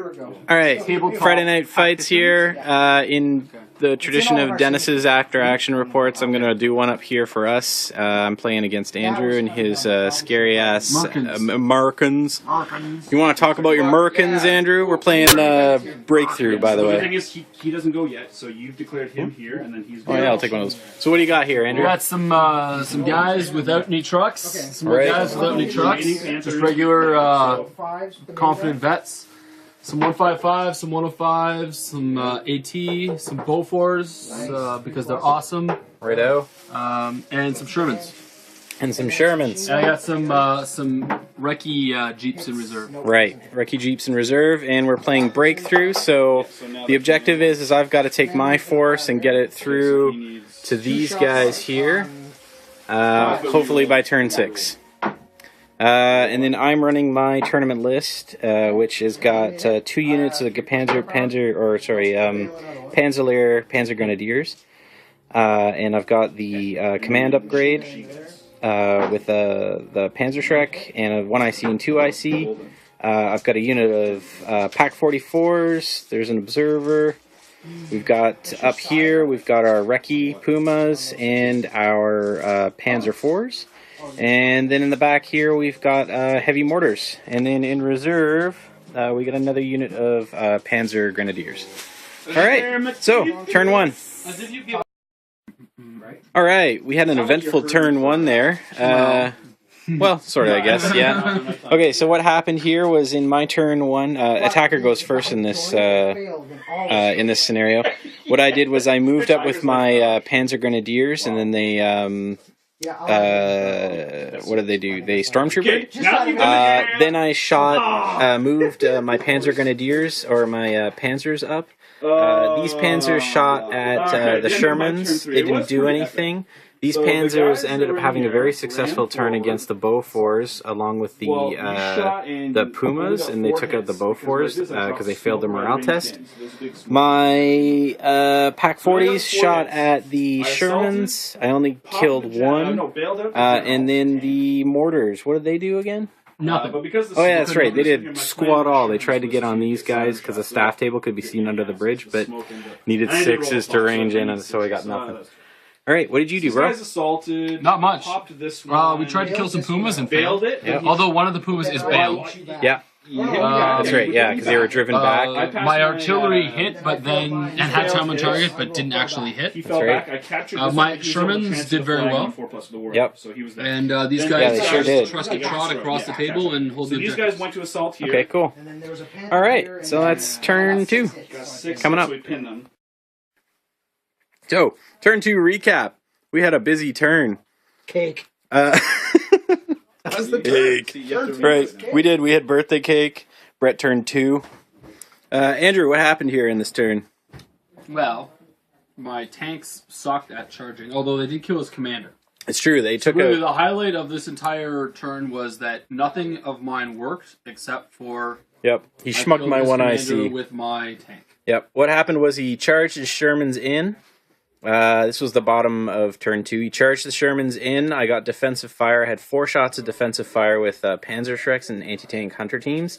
All right, Friday night fights here. In the tradition of Dennis's after action reports, I'm gonna do one up here for us. I'm playing against Andrew and his scary ass Merkins. You want to talk about your Merkins, Andrew? We're playing Breakthrough, by the way. way. The thing is, he doesn't go yet, so you've declared him here, and then he's. Oh yeah, I'll take one of those. So what do you got here, Andrew? We got some guys without any trucks. Some guys without any trucks. Just regular confident vets. Some 155, some 105, some AT, some Bofors because they're awesome. Righto. And some Shermans. And some Shermans. And I got some Recce Jeeps in reserve. Right, Recce Jeeps in reserve, and we're playing Breakthrough. So the objective is I've got to take my force and get it through to these guys here, hopefully by turn 6. And then I'm running my tournament list, which has got 2 units of the Panzer Grenadiers, and I've got the command upgrade with the Panzerschreck and a 1IC and 2IC. I've got a unit of Pack 44s. There's an observer. We've got up here, we've got our Recce Pumas and our Panzer 4s. And then in the back here, we've got heavy mortars. And then in reserve, we got another unit of Panzer Grenadiers. All right, so turn 1. All right, we had an eventful turn 1 there. Well, sort of, I guess, yeah. Okay, so what happened here was in my turn 1, attacker goes first in this scenario. What I did was I moved up with my Panzer Grenadiers, and then they... what did they do? They stormtroopered. Then I moved my Panzer Grenadiers, or my Panzers up. These Panzers shot at the Shermans. They didn't do anything. These Panzers ended up having a very successful turn against the Bofors, along with the Pumas, and they took out the Bofors because they failed their morale test. My Pack 40s shot at the Shermans. I only killed 1. And then the mortars, what did they do again? Nothing. Oh yeah, that's right. They did squat all. They tried to get on these guys because the staff table could be seen under the bridge, but needed 6s to range in, and so I got nothing. All right, what did you do, bro? These guys assaulted. Not much. We tried to kill some Pumas and failed it. Yep. Although one of the Pumas is bailed. Yeah. That's right, yeah, because they were driven back. My artillery hit, but then and had time on target, but didn't actually hit. That's right. My Shermans did very well. Yep. And these guys sure did. trust to trot across the table and hold the These guys went to assault here. Okay, cool. All right, so that's turn 2 coming up. So, turn 2 recap. We had a busy turn. Cake. How's the cake? Right, we did. We had birthday cake. Brett turned 2. Andrew, what happened here in this turn? Well, my tanks sucked at charging, although they did kill his commander. It's true. They took really, the highlight of this entire turn was that nothing of mine worked except for... Yep, he schmucked my 1IC. with my tank. Yep, what happened was he charged his Shermans in. This was the bottom of turn 2. He charged the Shermans in. I got defensive fire. I had 4 shots of defensive fire with Panzerschrecks and anti-tank hunter teams.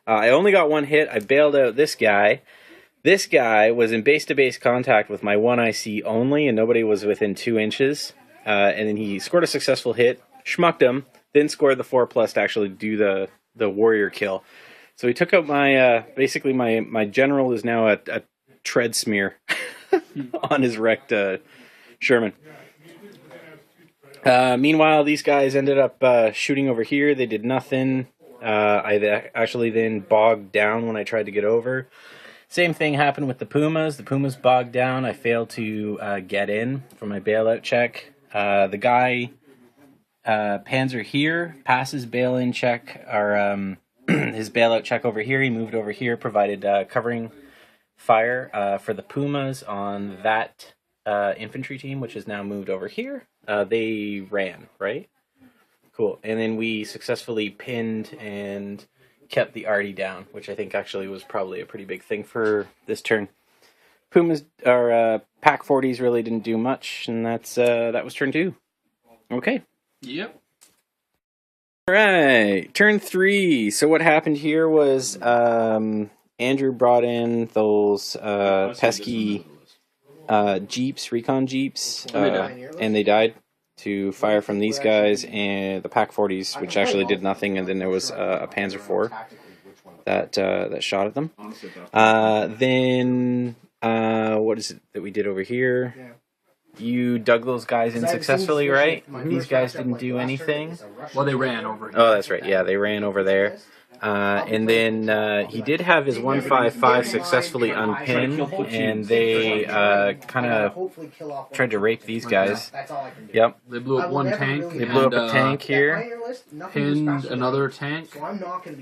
I only got 1 hit. I bailed out this guy. This guy was in base-to-base contact with my 1IC only, and nobody was within 2 inches. And then he scored a successful hit, schmucked him, then scored the 4+ to actually do the warrior kill. So he took out my, basically my general is now a tread smear. On his wrecked Sherman. Meanwhile, these guys ended up shooting over here. They did nothing. I actually then bogged down when I tried to get over. Same thing happened with the Pumas. The Pumas bogged down. I failed to get in for my bailout check. The guy, Panzer here, passes bail-in check, or his bailout check over here. He moved over here, provided covering fire for the Pumas on that infantry team, which is now moved over here. They ran, right? Cool. And then we successfully pinned and kept the arty down, which I think actually was probably a pretty big thing for this turn. Pumas, or Pack 40s really didn't do much, and that was turn 2. Okay. Yep. All right, turn 3. So what happened here was Andrew brought in those pesky Jeeps, recon Jeeps, and they died to fire from these guys and the Pack 40s, which actually did nothing, and then there was a Panzer IV that shot at them. Then what is it that we did over here? You dug those guys in successfully, right? These guys didn't do anything. Well, they ran over here. Oh, that's right. Yeah, they ran over there. And then he did have his 155 successfully unpinned, and they kind of tried to rape these guys. Yep. They blew up one tank. They blew up a tank here. Pinned another tank.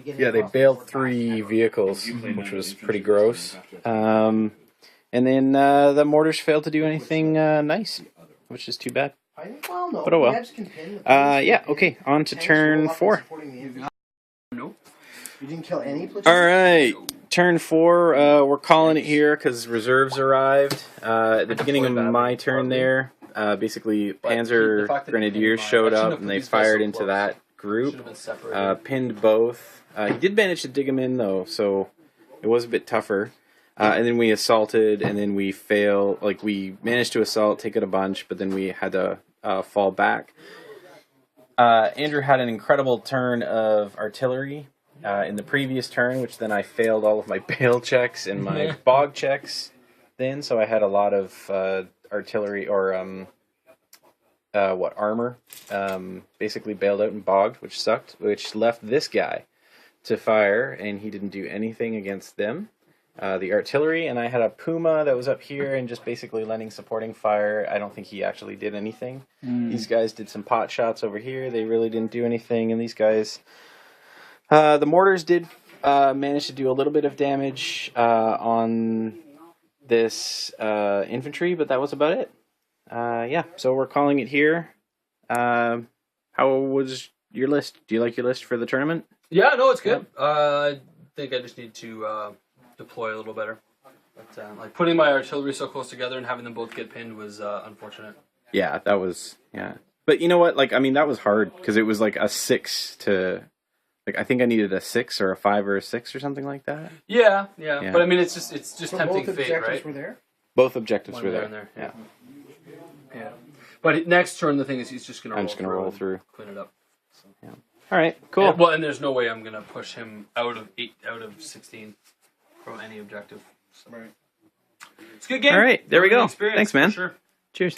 Yeah, they bailed 3 vehicles, which was pretty gross. And then the mortars failed to do anything nice, which is too bad. But oh well. Yeah, okay, on to turn 4. Nope. You didn't kill any platoon? Alright, turn 4, we're calling it here because reserves arrived. At the beginning of my turn there, basically Panzer Grenadiers showed up and they fired into that group, pinned both. He did manage to dig them in though, so it was a bit tougher. And then we assaulted, and then we failed. Like, we managed to assault, take it a bunch, but then we had to fall back. Andrew had an incredible turn of artillery in the previous turn, which then I failed all of my bail checks and my bog checks then, so I had a lot of artillery, or armor, basically bailed out and bogged, which sucked, which left this guy to fire, and he didn't do anything against them. The artillery, and I had a Puma that was up here and just basically lending supporting fire. I don't think he actually did anything. These guys did some pot shots over here. They really didn't do anything, and these guys... the mortars did manage to do a little bit of damage on this infantry, but that was about it. Yeah, so we're calling it here. How was your list? Do you like your list for the tournament? Yeah, no, it's good. I think I just need to... deploy a little better, but like putting my artillery so close together and having them both get pinned was unfortunate. Yeah, that was But you know what? Like, I mean, that was hard because it was like a 6 to, like, I think I needed a 6 or a 5 or a 6 or something like that. Yeah. But I mean, it's just So tempting both fate, objectives right? were there? Both objectives were One there. and there. Yeah. But next turn, the thing is, he's just gonna. I'm just gonna roll through, clean it up. So. Yeah. All right. Cool. And there's no way I'm gonna push him out of 16 from any objective. So. Right. It's a good game. All right. There we go. Experience, Thanks, man. for sure. Cheers.